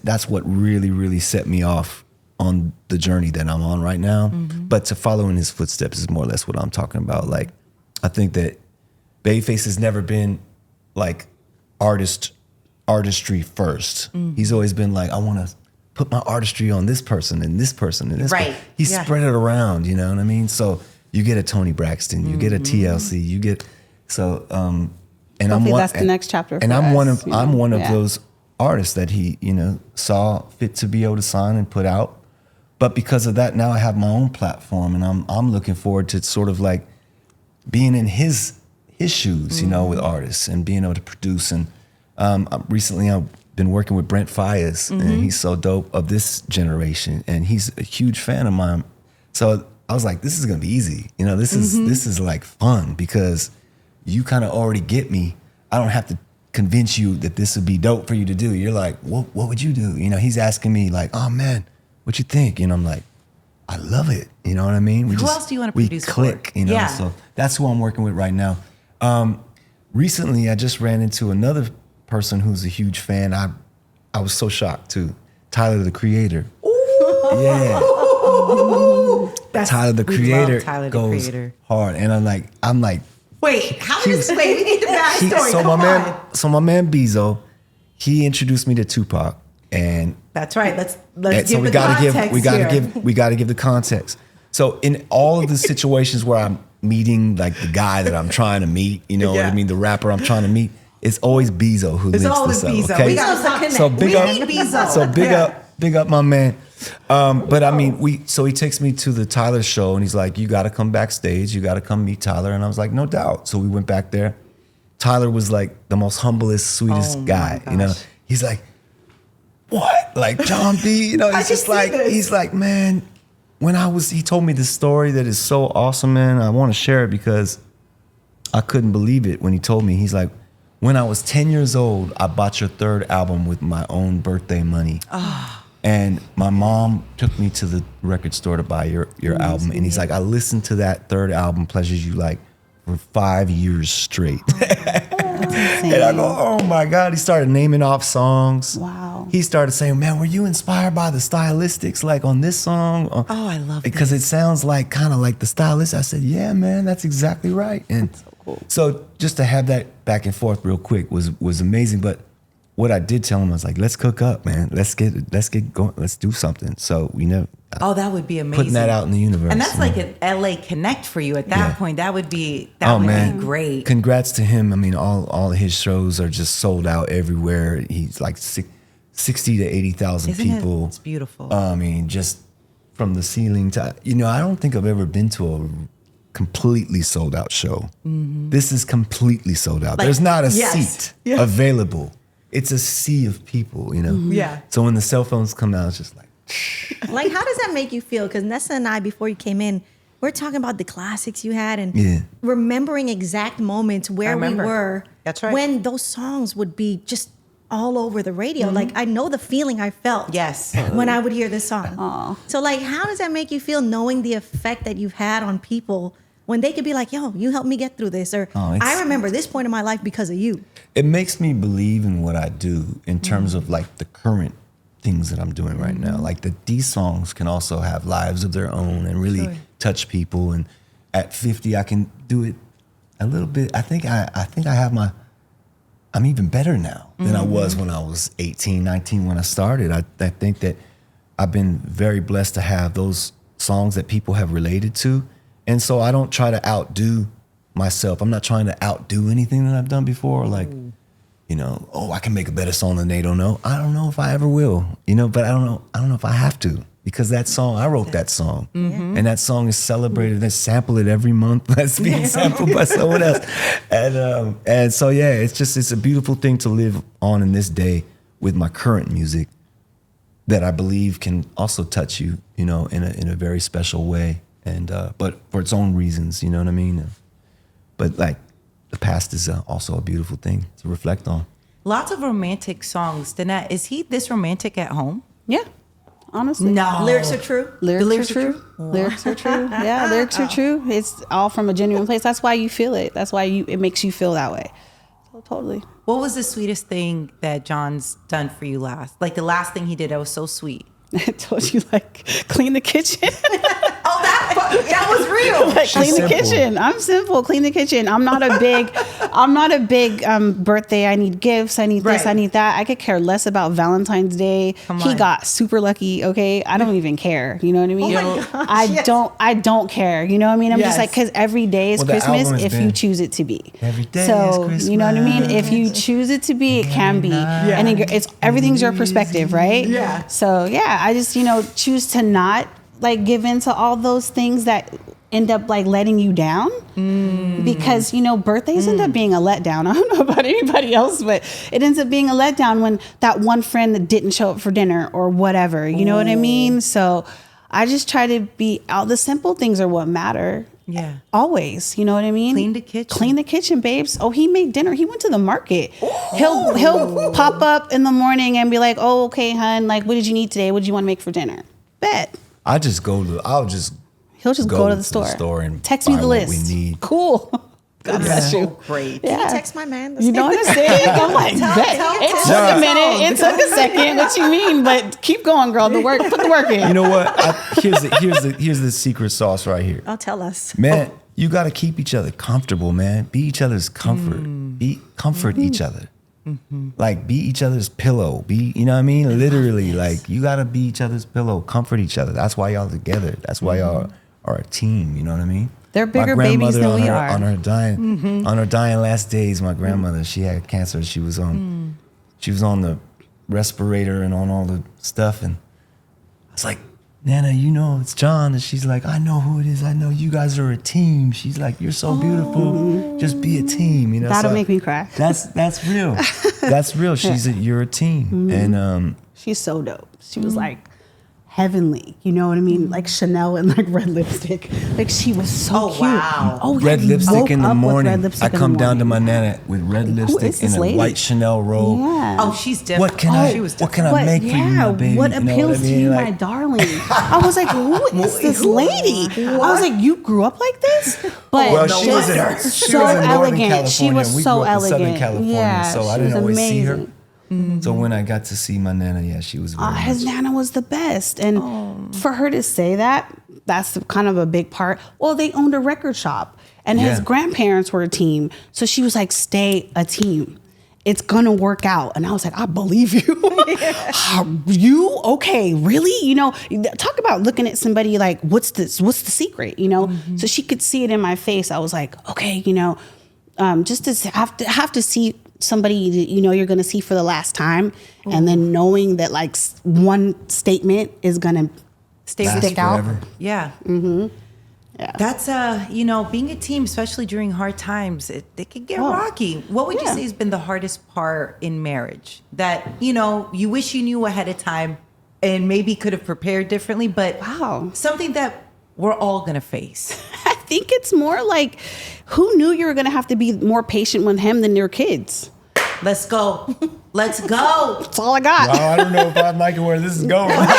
that's what really, really set me off on the journey that I'm on right now. But to follow in his footsteps is more or less what I'm talking about. Like, I think that Babyface has never been like artistry first. He's always been like, I want to put my artistry on this person and this person and this Right. person. He spread it around, you know what I mean? So you get a Tony Braxton, you get a TLC, you get and Hopefully that's the next chapter. And for I'm us, one of those artists that he saw fit to be able to sign and put out. But because of that, now I have my own platform, and I'm looking forward to sort of like being in his shoes, with artists and being able to produce. And recently I've been working with Brent Faiyaz, and he's so dope, of this generation, and he's a huge fan of mine. So I was like, this is gonna be easy. This is like fun because you kind of already get me. I don't have to convince you that this would be dope for you to do. You're like, what would you do? He's asking me like, oh man, what you think? And I'm like, I love it. You know what I mean? Who else do you want to produce click, for? you know? So that's who I'm working with right now. Recently, I just ran into another person who's a huge fan. I was so shocked too. Tyler, the Creator. Ooh. Yeah. Tyler, the Creator goes hard. And I'm like, wait, we need the backstory. So my man Bezo, he introduced me to Tupac. And that's right. Let's give the context. We gotta give the context. So in all of the situations where I'm meeting like the guy that I'm trying to meet, you know what I mean, the rapper I'm trying to meet, it's always Bezo who links this up. Bezo. Okay? We gotta so big up my man. But I mean, so he takes me to the Tyler show and he's like, you gotta come backstage, you gotta come meet Tyler. And I was like, no doubt. So we went back there. Tyler was like the most humblest, sweetest guy. You know, he's like, what? Like Jon B, you know, he's like, man, he told me this story that is so awesome, man. I want to share it because I couldn't believe it when he told me. He's like, when I was 10 years old, I bought your third album with my own birthday money. And my mom took me to the record store to buy your album. And he's like, I listened to that third album, Pleasures You Like, for 5 years straight. And I go, oh my God. He started naming off songs. Wow. He started saying, man, were you inspired by the stylistics like on this song? Oh, I love it. Because it sounds like kind of like the stylist. I said, yeah, man, that's exactly right. And that's so cool. So just to have that back and forth real quick was amazing. But what I did tell him, I was like, let's cook up, man. Let's get going. Let's do something. So, you know. Oh, that would be amazing. Putting that out in the universe. And that's like an LA connect for you at that point. That would be be great. Congrats to him. I mean, all his shows are just sold out everywhere. He's like 60 to 80,000 people. It's beautiful. I mean, just from the ceiling to, you know, I don't think I've ever been to a completely sold out show. Mm-hmm. This is completely sold out. There's not a seat available. It's a sea of people, you know? Mm-hmm. Yeah. So when the cell phones come out, it's just like, like, how does that make you feel? Because Nessa and I, before you came in, we're talking about the classics you had and remembering exact moments where we were. That's right. When those songs would be just all over the radio. Mm-hmm. Like, I know the feeling I felt when I would hear this song. Aww. So, like, how does that make you feel knowing the effect that you've had on people when they could be like, yo, you helped me get through this? Or I remember this point in my life because of you. It makes me believe in what I do in terms of like the current things that I'm doing right now. Like these songs can also have lives of their own and really touch people. And at 50, I can do it a little bit. I think I'm even better now than I was when I was 18, 19 when I started. I think that I've been very blessed to have those songs that people have related to. And so I don't try to outdo myself. I'm not trying to outdo anything that I've done before. Like, you know, I can make a better song than they don't know. I don't know if I ever will, you know, but I don't know if I have to, because that song, I wrote that song. Mm-hmm. And that song is celebrated. They sample it every month. That's being sampled by someone else. And so, yeah, it's a beautiful thing to live on in this day with my current music that I believe can also touch you, you know, in a very special way. And, but for its own reasons, you know what I mean? But like, the past is also a beautiful thing to reflect on. Lots of romantic songs. Danette, is he this romantic at home? Yeah, honestly. No. Lyrics are true? Lyrics are true. Lyrics are true. Yeah, lyrics are true. It's all from a genuine place. That's why you feel it. That's why it makes you feel that way. So totally. What was the sweetest thing that Jon's done for you last? Like the last thing he did that was so sweet? I told you, like, clean the kitchen. That was real. Like, clean the kitchen. I'm simple. Clean the kitchen. I'm not a big birthday. I need gifts. I need this. I need that. I could care less about Valentine's Day. He got super lucky. Okay, I don't even care. You know what I mean? I don't care. You know what I mean? I'm just like, because every day is Christmas if you choose it to be. Every day is Christmas. You know what I mean? If you choose it to be, it can be. And it's everything's your perspective, right? Yeah. So yeah, I just choose to not like give in to all those things that end up like letting you down, because birthdays end up being a letdown. I don't know about anybody else, but it ends up being a letdown when that one friend that didn't show up for dinner or whatever. You know what I mean? So I just try to be all the simple things are what matter. Yeah. Always. You know what I mean? Clean the kitchen. Clean the kitchen, babes. Oh, he made dinner. He went to the market. He'll pop up in the morning and be like, oh, okay, hun, like, what did you need today? What did you want to make for dinner? Bet. I'll just go to the store and text me the list. What we need. Cool. God bless you. Great. Can you text my man? You know what I'm saying? I'm like, it took a minute. It took a second. What you mean? But keep going, girl. Put the work in. You know what? Here's the secret sauce right here. Oh, tell us. Man, you got to keep each other comfortable, man. Be each other's comfort. Comfort each other. Like, be each other's pillow. You know what I mean? Literally, like, you got to be each other's pillow. Comfort each other. That's why y'all together. That's why y'all are a team. You know what I mean? They're bigger babies than we are. On her dying last days, my grandmother, she had cancer. She was on the respirator and on all the stuff. And I was like, Nana, you know it's Jon. And she's like, I know who it is. I know you guys are a team. She's like, you're so beautiful. Just be a team. You know, that'll make me cry. That's real. That's real. You're a team. And she's so dope. She was like heavenly, you know what I mean? Like Chanel and like red lipstick. Like she was so cute. Wow. Oh, red lipstick in the morning. I come down to my morning. nana with red lipstick and a white Chanel robe. Yeah. Oh, she's different. What can I make for you, my baby? What appeals to you, my darling? I was like, who is this lady? I was like, you grew up like this? But well, she was in so Northern elegant. California. She was we so grew up elegant. in Southern California, Yeah, so I didn't always see her. Mm-hmm. So when I got to see my nana, she was very his nana was the best. And for her to say that's kind of a big part. Well, they owned a record shop and his grandparents were a team. So she was like, stay a team. It's gonna work out. And I was like, I believe you. You? Okay, really? You know, talk about looking at somebody like, what's the secret? You know? Mm-hmm. So she could see it in my face. I was like, okay, you know, just to have to see somebody that you know you're going to see for the last time, and then knowing that like one statement is going to stick out. Yeah. Mm-hmm. Yeah. That's being a team, especially during hard times, it can get rocky. What would you say has been the hardest part in marriage that, you know, you wish you knew ahead of time and maybe could have prepared differently, but something that we're all going to face? I think it's more like, who knew you were going to have to be more patient with him than your kids? Let's go. Let's go. That's all I got. Well, I don't know if I'm liking where this is going. Let's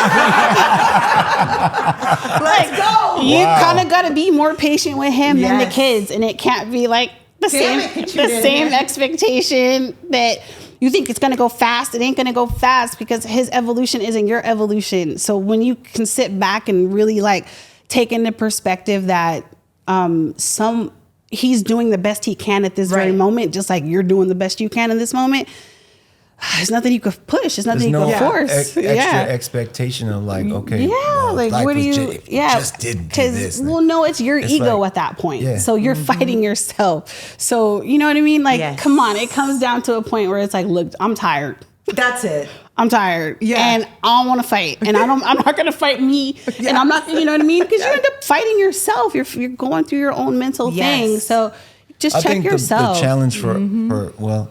go. You kind of got to be more patient with him than the kids. And it can't be like the same expectation that you think it's going to go fast. It ain't going to go fast because his evolution isn't your evolution. So when you can sit back and really like take into perspective that he's doing the best he can at this very moment, just like you're doing the best you can in this moment. There's nothing you could push. There's nothing you could force. Extra expectation of like, okay, like what do you? Just didn't do this. Well, no, it's your ego at that point. Yeah. So you're fighting yourself. So you know what I mean? Like, come on, it comes down to a point where it's like, look, I'm tired. That's it. I'm tired. Yeah. And I don't want to fight. And I'm not going to fight me. Yeah. And I'm not, you know what I mean? Because you end up fighting yourself. You're going through your own mental thing. So just check yourself. The challenge for we're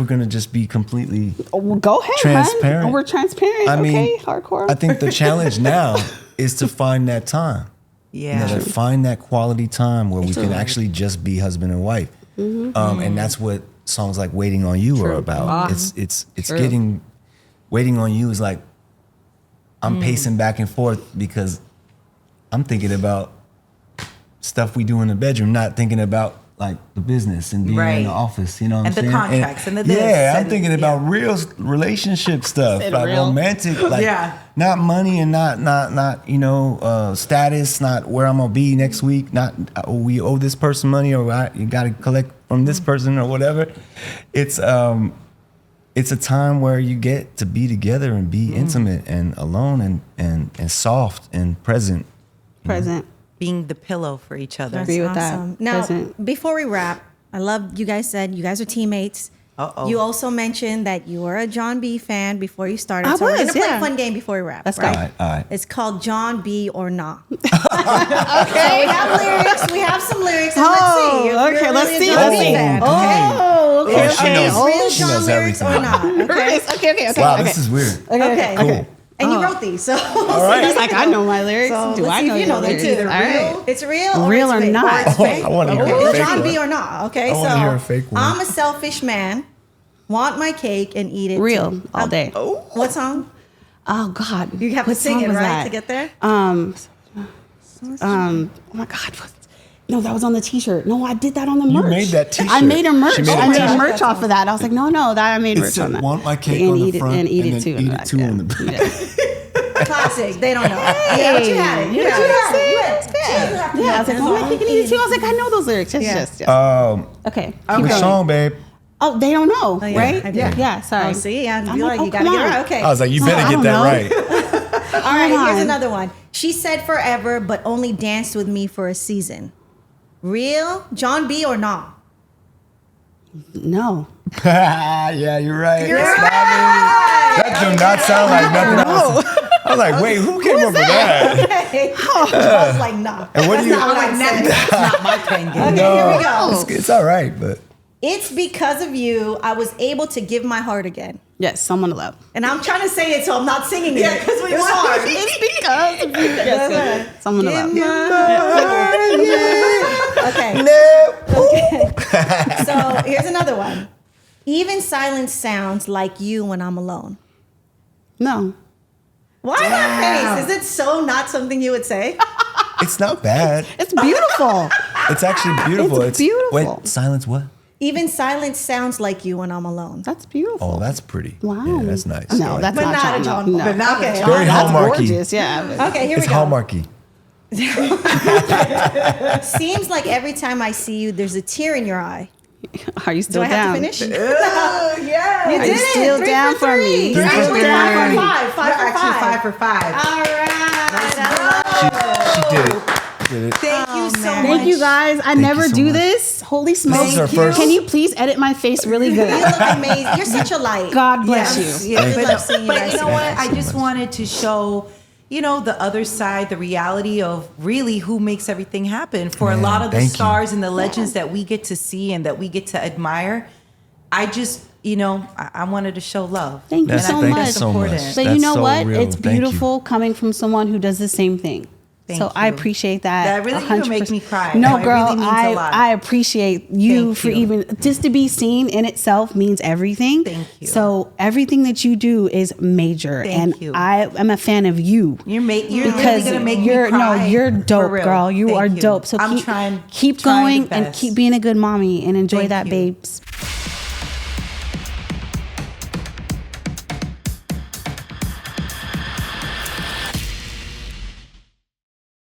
going to just be completely go ahead, transparent. Hun. We're transparent. I mean, hardcore. I think the challenge now is to find that time. Yeah. You know, to find that quality time where we can actually just be husband and wife. Mm-hmm. And that's what songs like Waiting on You are about. It's getting, Waiting on You is like, I'm pacing back and forth because I'm thinking about stuff we do in the bedroom, not thinking about like the business and being in the office, you know what I'm saying? And the contracts and the this. Yeah, I'm thinking about real relationship stuff, like romantic, like not money and not you know, status, not where I'm gonna be next week, not we owe this person money or you gotta collect from this person or whatever. It's a time where you get to be together and be intimate and alone and soft and present. Being the pillow for each other. That's awesome. Now, before we wrap, I love you guys said you guys are teammates. You also mentioned that you were a Jon B fan before you started. We're going to play a fun game before we wrap. Let's go. All right. It's called Jon B or Nah. Okay. So we have lyrics. We have some lyrics. And let's see. Let's see. She knows everything. Or not. Okay. Wow, this is weird. Okay. Cool. And you wrote these, so all right. It's like I know my lyrics. So Do I know you know them too? It's real or not? I want to hear a fake Jon one. B or not? Okay, I want to hear a fake one. I'm a selfish man. Want my cake and eat it. Real too. all day. What song? Oh God. You have to sing it, right, to get there? Oh my God. No, that was on the T-shirt. No, I did that on the merch. You made that T-shirt. I made a merch. I made a t-shirt. merch off of that. I was like, no, that I made merch on that. Want my cake on the front and eat it too. Eat it too on the back. Classic. They don't know. Yeah, but you had it. You had it. Yeah, I was like, want my cake and eat it too. I was like, I know those lyrics. Yes. Okay. Which song, babe? Oh, they don't know, yeah, right? Yeah. Sorry. Oh, see, I feel like you gotta get it right. Okay. I was like, you better get that right. All right, here's another one. She said forever, but only danced with me for a season. Real? Jon B or nah? No. Yeah, you're right. You're That's right. That do not sound like nothing else. I was like, wait, who came up with that? I was like, nah. And what do you? That's not my pen game. Okay, here we go. It's all right, but It's because of you I was able to give my heart again. Yes, someone to love. And I'm trying to say it, so I'm not singing it. Yeah, because we It's hard. It's because of you. Yes, someone to love. Okay. So here's another one. Even silence sounds like you when I'm alone. No. Why that face? Is it so not something you would say? it's not bad. It's beautiful. It's actually beautiful. It's beautiful. Wait, silence what? Even silence sounds like you when I'm alone. That's beautiful. Oh, that's pretty. Wow. Yeah, that's nice. No, that's But not a Jon. No. But not okay. Very That's hallmarky. gorgeous. Yeah. Okay, here It's we go. hallmarky. Seems like every time I see you, there's a tear in your eye. Are you Do still I down? have to finish? Yeah. You Are did you it. still 3 down for for 3. me? You're actually 5 for 5. 5 for 5. Actually 5 for 5. All right. She did it. Thank you so much. Thank you guys. I never you so do much. this. Holy smokes. is our first- Can you please edit my face really good? You look amazing. You're such a light. God bless you. Yeah, Thank but, you. but you know what? I Thank you so just much. wanted to show, the other side, the reality of really who makes everything happen. For a lot of the thank you. stars and the legends that we get to see and that we get to admire, I just, I wanted to show love. Thank you That's- so thank much. you so much. But you That's know so what? real. It's Thank you. beautiful coming from someone who does the same thing. Thank So I you. appreciate that. That really even 100%. make me cry. No, It girl, really means a lot. I appreciate you Thank for you. even just to be seen in itself means everything. Thank you. So everything that you do is major, Thank and you. I am a fan of you. You're really Because gonna make you're me cry. you're For dope, real. girl. You Thank are dope. So I'm keep trying keep trying going the and best. keep being a good mommy and enjoy Thank that, you. babes.